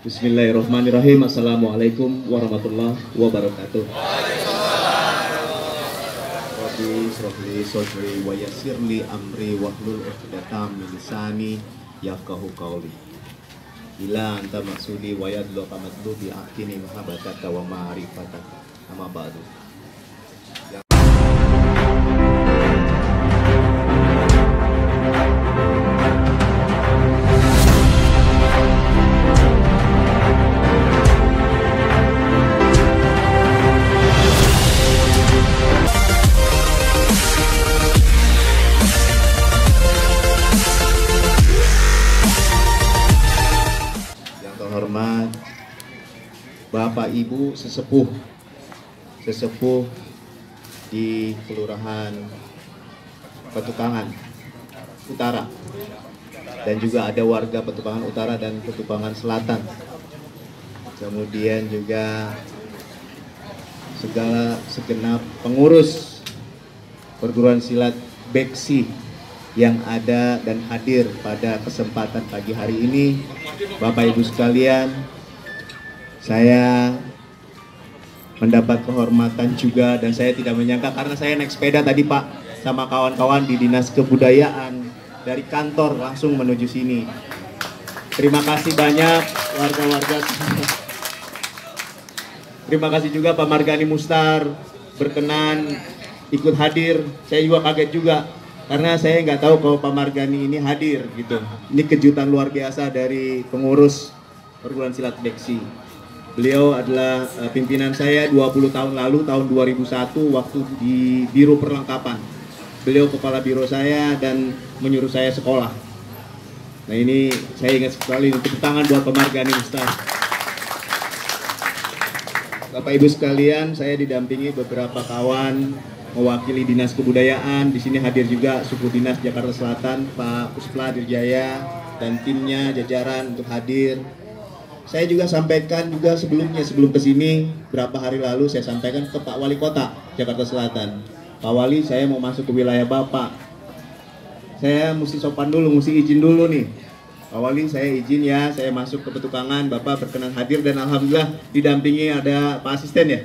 Bismillahirrahmanirrahim. Assalamualaikum warahmatullahi wabarakatuh. Rabbi shrahli sadri wa yassirli amri wahlul 'uqdatam min lisani yafqahu qawli. Ila anta maksudi wa yadlu qamatlu bi aqini mahabbataka wa ma'rifataka. Amma ba'du. Terhormat Bapak Ibu sesepuh di Kelurahan Petukangan Utara, dan juga ada warga Petukangan Utara dan Petukangan Selatan, kemudian juga segenap pengurus perguruan silat Beksi yang ada dan hadir pada kesempatan pagi hari ini. Bapak Ibu sekalian, saya mendapat kehormatan juga, dan saya tidak menyangka karena saya naik sepeda tadi Pak sama kawan-kawan di Dinas Kebudayaan dari kantor langsung menuju sini. Terima kasih banyak warga-warga. Terima kasih juga Pak Margani Mustar berkenan ikut hadir. Saya juga kaget juga karena saya nggak tahu kalau Pak Margani ini hadir gitu. Ini kejutan luar biasa dari pengurus perguruan silat Beksi. Beliau adalah pimpinan saya 20 tahun lalu, tahun 2001 waktu di Biro Perlengkapan. Beliau kepala biro saya dan menyuruh saya sekolah. Nah ini saya ingat sekali, untuk tangan buat Pak Margani Mustar. Bapak Ibu sekalian, saya didampingi beberapa kawan mewakili Dinas Kebudayaan. Di sini hadir juga Suku Dinas Jakarta Selatan, Pak Puspla Dirjaya dan timnya jajaran untuk hadir. Saya juga sampaikan juga sebelum kesini berapa hari lalu saya sampaikan ke Pak Wali Kota Jakarta Selatan. Pak Wali, saya mau masuk ke wilayah Bapak. Saya mesti sopan dulu, mesti izin dulu nih. Pak Wali, saya izin ya, saya masuk ke Petukangan. Bapak berkenan hadir dan alhamdulillah didampingi ada Pak Asisten ya.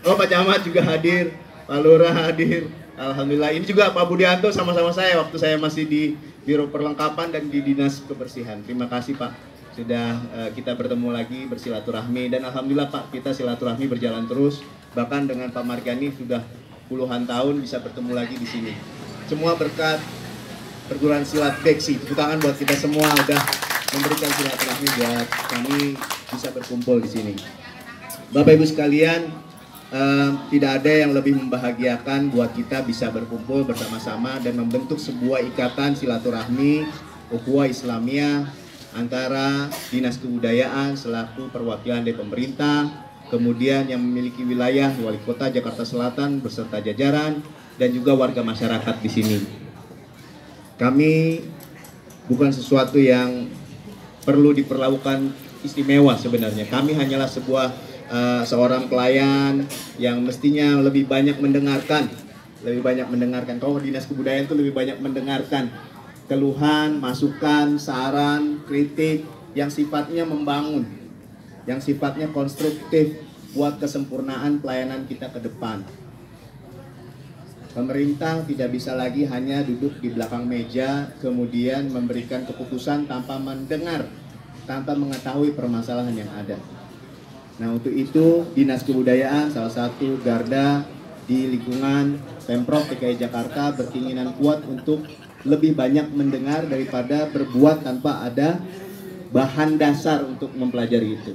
Oh, Pak Camat juga hadir, Pak Lurah hadir. Alhamdulillah. Ini juga Pak Budianto sama-sama saya waktu saya masih di Biro Perlengkapan dan di Dinas Kebersihan. Terima kasih Pak, sudah kita bertemu lagi bersilaturahmi, dan alhamdulillah Pak, kita silaturahmi berjalan terus. Bahkan dengan Pak Margani sudah puluhan tahun bisa bertemu lagi di sini. Semua berkat perguruan silat Beksi. Tepuk tangan buat kita semua udah memberikan silaturahmi buat kami bisa berkumpul di sini. Bapak Ibu sekalian, tidak ada yang lebih membahagiakan buat kita bisa berkumpul bersama-sama dan membentuk sebuah ikatan silaturahmi ukhuwah Islamiyah antara Dinas Kebudayaan selaku perwakilan dari pemerintah, kemudian yang memiliki wilayah Wali Kota Jakarta Selatan beserta jajaran, dan juga warga masyarakat di sini. Kami bukan sesuatu yang perlu diperlakukan istimewa sebenarnya. Kami hanyalah seorang pelayan yang mestinya lebih banyak mendengarkan. Kalau Dinas Kebudayaan itu lebih banyak mendengarkan keluhan, masukan, saran, kritik yang sifatnya membangun, yang sifatnya konstruktif buat kesempurnaan pelayanan kita ke depan. Pemerintah tidak bisa lagi hanya duduk di belakang meja kemudian memberikan keputusan tanpa mendengar, tanpa mengetahui permasalahan yang ada. Nah, untuk itu Dinas Kebudayaan salah satu garda di lingkungan Pemprov DKI Jakarta berkeinginan kuat untuk lebih banyak mendengar daripada berbuat tanpa ada bahan dasar untuk mempelajari itu.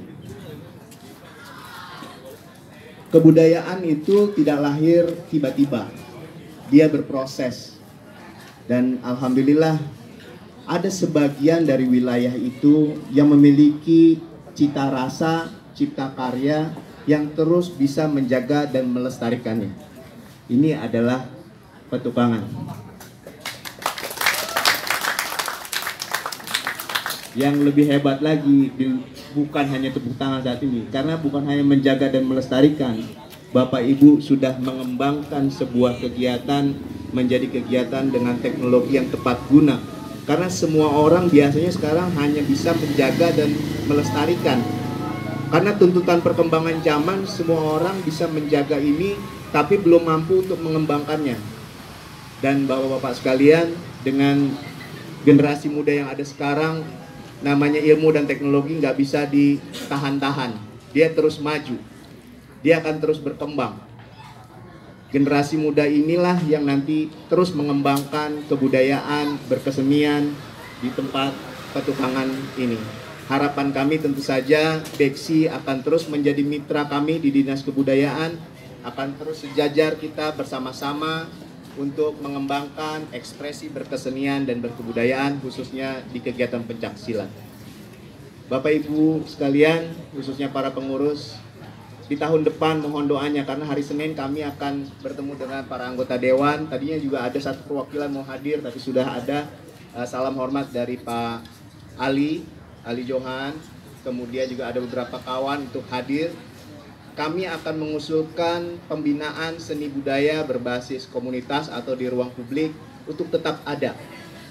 Kebudayaan itu tidak lahir tiba-tiba, dia berproses. Dan alhamdulillah ada sebagian dari wilayah itu yang memiliki cita rasa, cipta karya yang terus bisa menjaga dan melestarikannya. Ini adalah Petukangan. Yang lebih hebat lagi bukan hanya tepuk tangan saat ini, karena bukan hanya menjaga dan melestarikan, Bapak Ibu sudah mengembangkan sebuah kegiatan menjadi kegiatan dengan teknologi yang tepat guna, Karena semua orang biasanya sekarang hanya bisa menjaga dan melestarikan. Karena tuntutan perkembangan zaman, semua orang bisa menjaga ini, tapi belum mampu untuk mengembangkannya. Dan bapak-bapak sekalian, dengan generasi muda yang ada sekarang, namanya ilmu dan teknologi nggak bisa ditahan-tahan. Dia terus maju, dia akan terus berkembang. Generasi muda inilah yang nanti terus mengembangkan kebudayaan, berkesenian di tempat petukangan ini. Harapan kami tentu saja Beksi akan terus menjadi mitra kami di Dinas Kebudayaan, akan terus sejajar kita bersama-sama untuk mengembangkan ekspresi berkesenian dan berkebudayaan, khususnya di kegiatan pencaksilat. Bapak Ibu sekalian, khususnya para pengurus, di tahun depan mohon doanya, karena hari Senin kami akan bertemu dengan para anggota Dewan. Tadinya juga ada satu perwakilan mau hadir, tapi sudah ada salam hormat dari Pak Ali Johan. Kemudian juga ada beberapa kawan untuk hadir. Kami akan mengusulkan pembinaan seni budaya berbasis komunitas atau di ruang publik untuk tetap ada,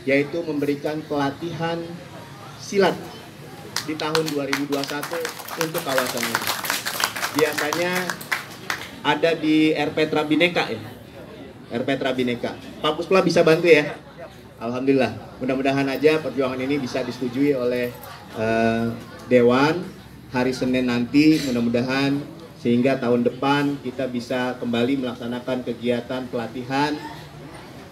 yaitu memberikan pelatihan silat di tahun 2021 untuk kawasan ini. Biasanya ada di RP Trabineka ya, RP Trabineka. Pak Puspla bisa bantu ya? Alhamdulillah, mudah-mudahan aja perjuangan ini bisa disetujui oleh Dewan hari Senin nanti, mudah-mudahan sehingga tahun depan kita bisa kembali melaksanakan kegiatan pelatihan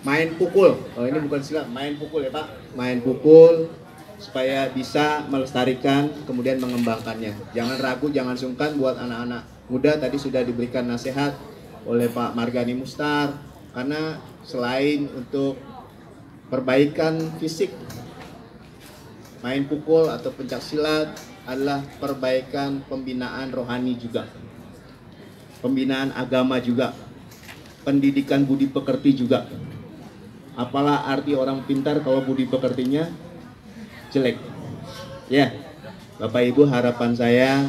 main pukul. Oh ini bukan silat, main pukul ya Pak, main pukul, supaya bisa melestarikan kemudian mengembangkannya. Jangan ragu, jangan sungkan buat anak-anak muda. Tadi sudah diberikan nasihat oleh Pak Margani Mustar, karena selain untuk perbaikan fisik, main pukul atau pencaksilat adalah perbaikan pembinaan rohani juga, pembinaan agama juga, pendidikan budi pekerti juga. Apalah arti orang pintar kalau budi pekertinya jelek. Ya, Bapak Ibu, harapan saya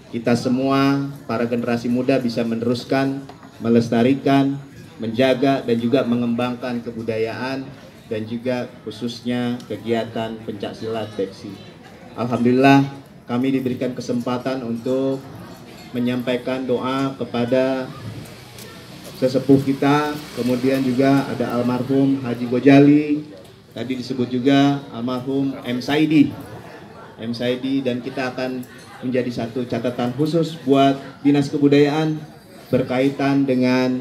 kita semua para generasi muda bisa meneruskan, melestarikan, menjaga dan juga mengembangkan kebudayaan dan juga khususnya kegiatan pencaksilat Beksi. Alhamdulillah kami diberikan kesempatan untuk menyampaikan doa kepada sesepuh kita, kemudian juga ada almarhum Haji Gojali. Tadi disebut juga almarhum M. Saidi, dan kita akan menjadi satu catatan khusus buat Dinas Kebudayaan berkaitan dengan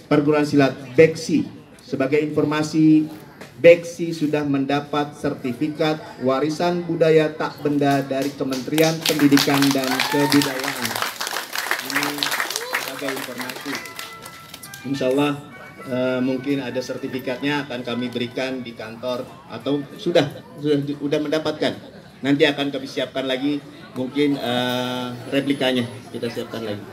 perguruan silat Beksi. Sebagai informasi, Beksi sudah mendapat sertifikat warisan budaya tak benda dari Kementerian Pendidikan dan Kebudayaan. Ini sebagai informasi. Insya Allah mungkin ada sertifikatnya akan kami berikan di kantor, atau sudah mendapatkan. Nanti akan kami siapkan lagi, mungkin replikanya kita siapkan lagi.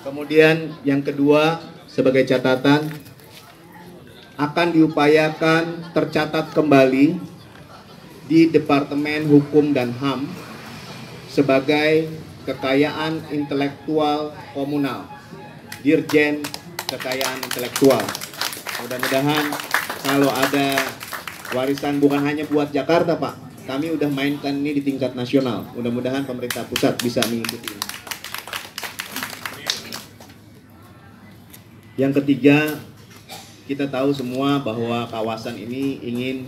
Kemudian yang kedua, sebagai catatan, akan diupayakan tercatat kembali di Departemen Hukum dan HAM sebagai kekayaan intelektual komunal, Dirjen Kekayaan Intelektual. Mudah-mudahan kalau ada warisan bukan hanya buat Jakarta Pak, kami udah mainkan ini di tingkat nasional. Mudah-mudahan pemerintah pusat bisa mengikuti ini. Yang ketiga, kita tahu semua bahwa kawasan ini ingin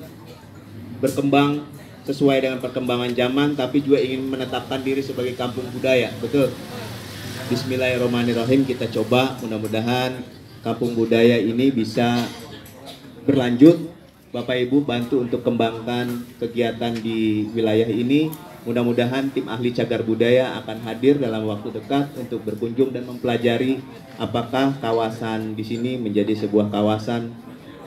berkembang sesuai dengan perkembangan zaman, tapi juga ingin menetapkan diri sebagai kampung budaya. Betul? Bismillahirrahmanirrahim, kita coba, mudah-mudahan kampung budaya ini bisa berlanjut. Bapak Ibu bantu untuk kembangkan kegiatan di wilayah ini. Mudah-mudahan tim ahli cagar budaya akan hadir dalam waktu dekat untuk berkunjung dan mempelajari apakah kawasan di sini menjadi sebuah kawasan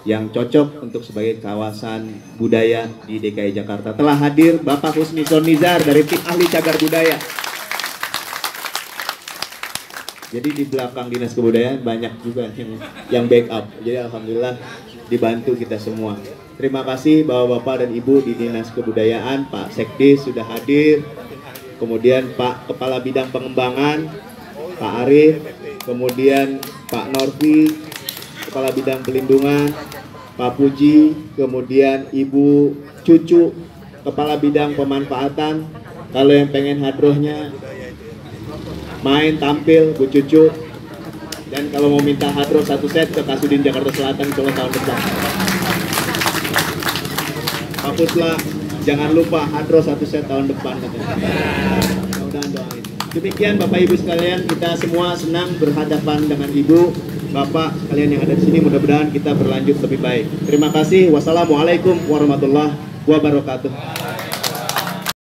yang cocok untuk sebagai kawasan budaya di DKI Jakarta. Telah hadir Bapak Husni Sonizar dari tim ahli cagar budaya. Jadi di belakang Dinas Kebudayaan banyak juga yang backup. Jadi alhamdulillah dibantu kita semua. Terima kasih Bapak-bapak dan Ibu di Dinas Kebudayaan, Pak Sekdes sudah hadir. Kemudian Pak Kepala Bidang Pengembangan, Pak Arif, kemudian Pak Norvi, Kepala Bidang Pelindungan, Pak Puji, kemudian Ibu Cucu, Kepala Bidang Pemanfaatan. Kalau yang pengen hadrohnya main tampil Bu Cucu, dan kalau mau minta hadroh 1 set ke Kasudin Jakarta Selatan kalau tahun depan. Pak Pusla, jangan lupa hadroh 1 set tahun depan katanya. Mudah-mudahan doain. Demikian Bapak Ibu sekalian, kita semua senang berhadapan dengan Ibu, Bapak sekalian yang ada di sini. Mudah-mudahan kita berlanjut lebih baik. Terima kasih. Wassalamualaikum warahmatullahi wabarakatuh.